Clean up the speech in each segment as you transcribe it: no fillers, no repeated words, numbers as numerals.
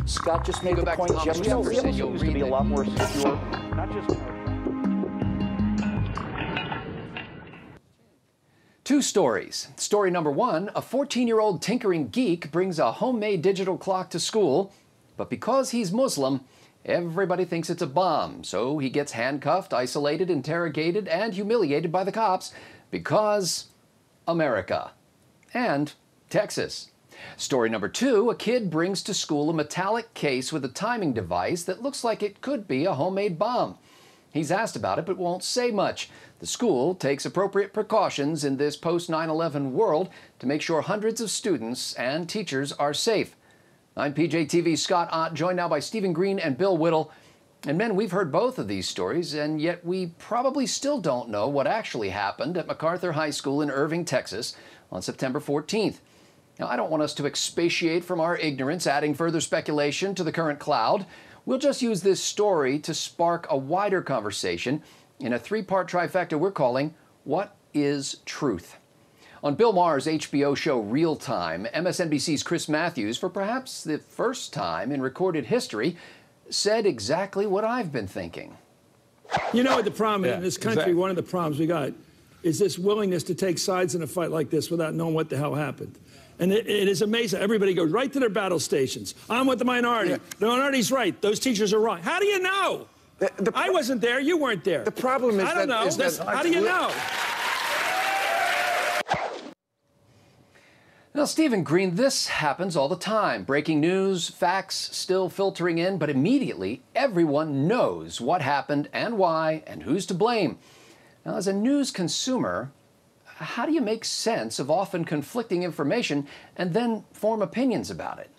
Scott just made the point. Jefferson seems to be a lot more secure, not just. Two stories. Story number one, a 14-year-old tinkering geek brings a homemade digital clock to school, but because he's Muslim, everybody thinks it's a bomb, so he gets handcuffed, isolated, interrogated, and humiliated by the cops because America and Texas. Story number two, a kid brings to school a metallic case with a timing device that looks like it could be a homemade bomb. He's asked about it but won't say much. The school takes appropriate precautions in this post-9/11 world to make sure hundreds of students and teachers are safe. I'm PJTV's Scott Ott, joined now by Stephen Green and Bill Whittle. And men, we've heard both of these stories, and yet we probably still don't know what actually happened at MacArthur High School in Irving, Texas on September 14th. Now, I don't want us to expatiate from our ignorance, adding further speculation to the current cloud. We'll just use this story to spark a wider conversation in a three-part trifecta we're calling What is Truth? On Bill Maher's HBO show Real Time, MSNBC's Chris Matthews, for perhaps the first time in recorded history, said exactly what I've been thinking. You know what the problem in this country, one of the problems we got, is this willingness to take sides in a fight like this without knowing what the hell happened. And it is amazing. Everybody goes right to their battle stations. I'm with the minority. Yeah. The minority's right. Those teachers are wrong. How do you know? I wasn't there. You weren't there. The problem is I don't know. How do you know? Now, Stephen Green, this happens all the time. Breaking news, facts still filtering in, but immediately everyone knows what happened and why and who's to blame. Now, as a news consumer, how do you make sense of often conflicting information and then form opinions about it?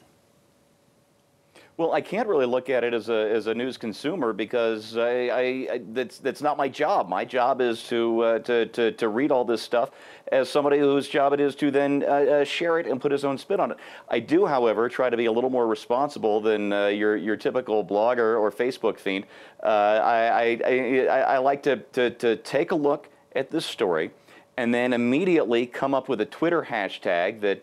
Well, I can't really look at it as a news consumer because that's not my job. My job is to read all this stuff as somebody whose job it is to then share it and put his own spin on it. I do, however, try to be a little more responsible than your typical blogger or Facebook fiend. I like to take a look at this story and then immediately come up with a Twitter hashtag that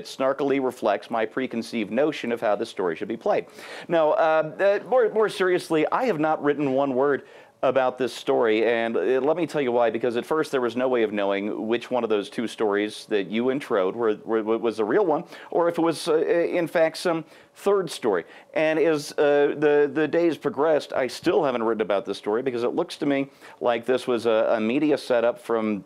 snarkily reflects my preconceived notion of how the story should be played. Now, more seriously, I have not written one word about this story, and let me tell you why. Because at first there was no way of knowing which one of those two stories that you introed was the real one, or if it was in fact some third story. And as the days progressed, I still haven't written about this story because it looks to me like this was a media setup from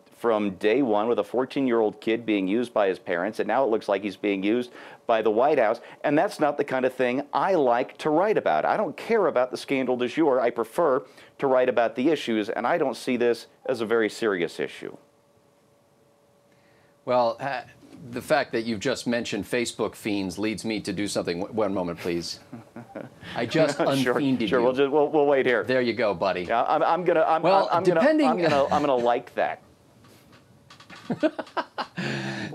day one, with a 14-year-old kid being used by his parents, and now it looks like he's being used by the White House, and that's not the kind of thing I like to write about. I don't care about the scandal du jour. I prefer to write about the issues, and I don't see this as a very serious issue. Well, the fact that you've just mentioned Facebook fiends leads me to do something. One moment, please. I just unfiended you. Sure, we'll wait here. There you go, buddy. Yeah, I'm gonna like that.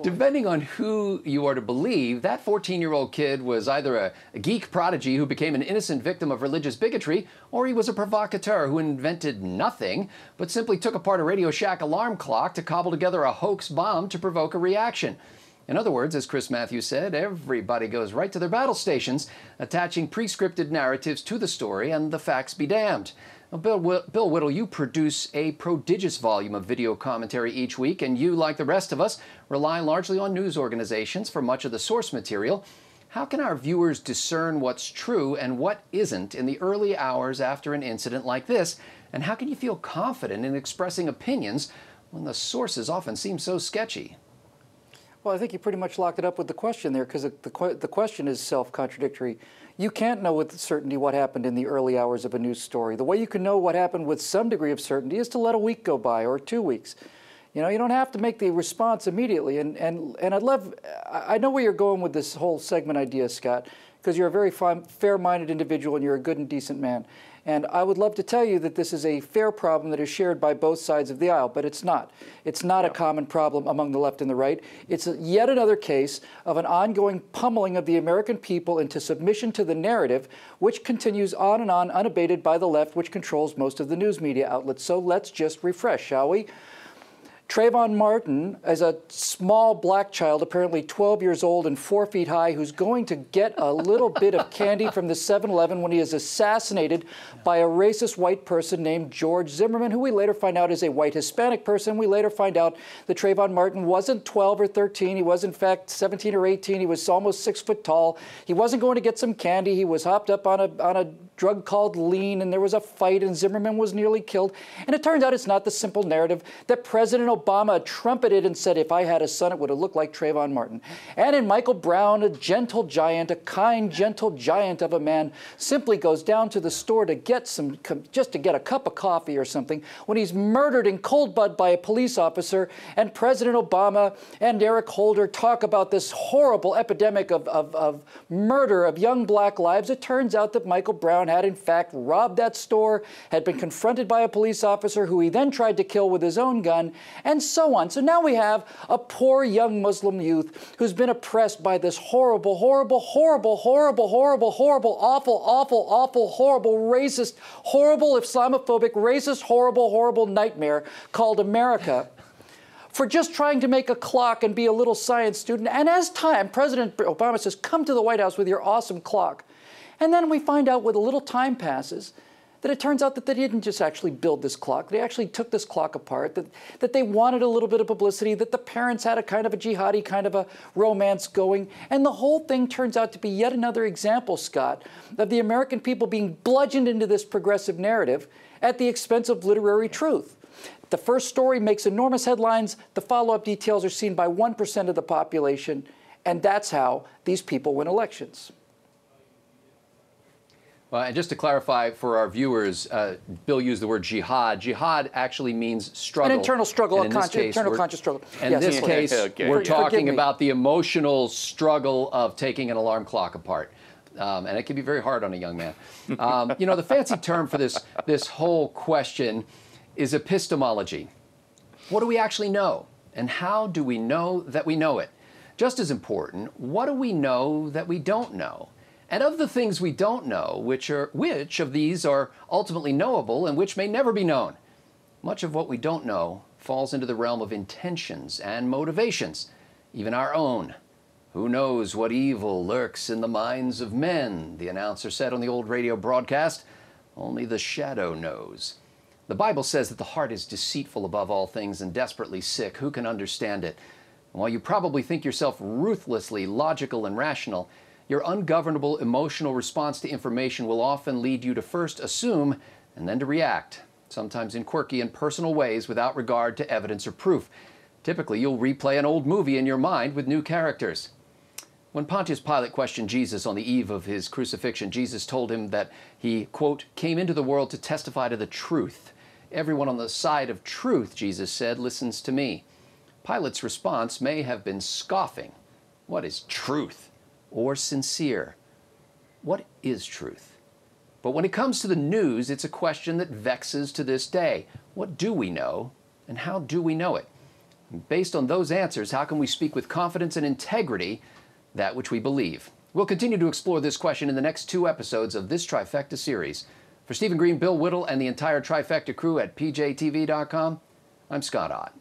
Depending on who you are to believe, that 14-year-old kid was either a geek prodigy who became an innocent victim of religious bigotry, or he was a provocateur who invented nothing, but simply took apart a Radio Shack alarm clock to cobble together a hoax bomb to provoke a reaction. In other words, as Chris Matthews said, everybody goes right to their battle stations, attaching pre-scripted narratives to the story, and the facts be damned. Now, Bill Whittle, you produce a prodigious volume of video commentary each week, and you, like the rest of us, rely largely on news organizations for much of the source material. How can our viewers discern what's true and what isn't in the early hours after an incident like this? And how can you feel confident in expressing opinions when the sources often seem so sketchy? Well, I think you pretty much locked it up with the question there, because the question is self-contradictory. You can't know with certainty what happened in the early hours of a news story. The way you can know what happened with some degree of certainty is to let a week go by or 2 weeks. You know, you don't have to make the response immediately. And I know where you're going with this whole segment idea, Scott, because you're a very fair-minded individual and you're a good and decent man. And I would love to tell you that this is a fair problem that is shared by both sides of the aisle, but it's not. It's not a common problem among the left and the right. It's yet another case of an ongoing pummeling of the American people into submission to the narrative, which continues on and on unabated by the left, which controls most of the news media outlets. So let's just refresh, shall we? Trayvon Martin is a small black child, apparently 12 years old and 4 feet high, who's going to get a little bit of candy from the 7-Eleven when he is assassinated by a racist white person named George Zimmerman, who we later find out is a white Hispanic person. We later find out that Trayvon Martin wasn't 12 or 13. He was, in fact, 17 or 18. He was almost 6 foot tall. He wasn't going to get some candy. He was hopped up on a drug called lean, and there was a fight, and Zimmerman was nearly killed. And it turns out it's not the simple narrative that President Obama trumpeted and said, if I had a son, it would have looked like Trayvon Martin. And in Michael Brown, a gentle giant, a kind, gentle giant of a man, simply goes down to the store to get just to get a cup of coffee or something, when he's murdered in cold blood by a police officer, and President Obama and Eric Holder talk about this horrible epidemic of murder of young black lives. It turns out that Michael Brown had in fact robbed that store, had been confronted by a police officer who he then tried to kill with his own gun, and so on. So now we have a poor young Muslim youth who's been oppressed by this horrible, horrible, horrible, horrible, horrible, horrible, awful, awful, awful, horrible, racist, horrible, Islamophobic, racist, horrible, horrible nightmare called America, for just trying to make a clock and be a little science student. And as time, President Obama says, come to the White House with your awesome clock. And then we find out with a little time passes that it turns out that they didn't just actually build this clock. They actually took this clock apart, that they wanted a little bit of publicity, that the parents had a kind of a jihadi kind of a romance going. And the whole thing turns out to be yet another example, Scott, of the American people being bludgeoned into this progressive narrative at the expense of literary truth. The first story makes enormous headlines. The follow-up details are seen by 1% of the population. And that's how these people win elections. Well, and just to clarify for our viewers, Bill used the word jihad. Jihad actually means struggle. An internal struggle, internal conscious struggle. In this case, we're talking about the emotional struggle of taking an alarm clock apart. And it can be very hard on a young man. You know, the fancy term for this whole question is epistemology. What do we actually know? And how do we know that we know it? Just as important, what do we know that we don't know? And of the things we don't know, which of these are ultimately knowable and which may never be known? Much of what we don't know falls into the realm of intentions and motivations, even our own. Who knows what evil lurks in the minds of men, the announcer said on the old radio broadcast. Only the shadow knows. The Bible says that the heart is deceitful above all things and desperately sick. Who can understand it? And while you probably think yourself ruthlessly logical and rational, your ungovernable emotional response to information will often lead you to first assume and then to react, sometimes in quirky and personal ways without regard to evidence or proof. Typically, you'll replay an old movie in your mind with new characters. When Pontius Pilate questioned Jesus on the eve of his crucifixion, Jesus told him that he, quote, came into the world to testify to the truth. Everyone on the side of truth, Jesus said, listens to me. Pilate's response may have been scoffing. What is truth? Or sincere? What is truth? But when it comes to the news, it's a question that vexes to this day. What do we know, and how do we know it? And based on those answers, how can we speak with confidence and integrity that which we believe? We'll continue to explore this question in the next 2 episodes of this Trifecta series. For Stephen Green, Bill Whittle, and the entire Trifecta crew at pjtv.com, I'm Scott Ott.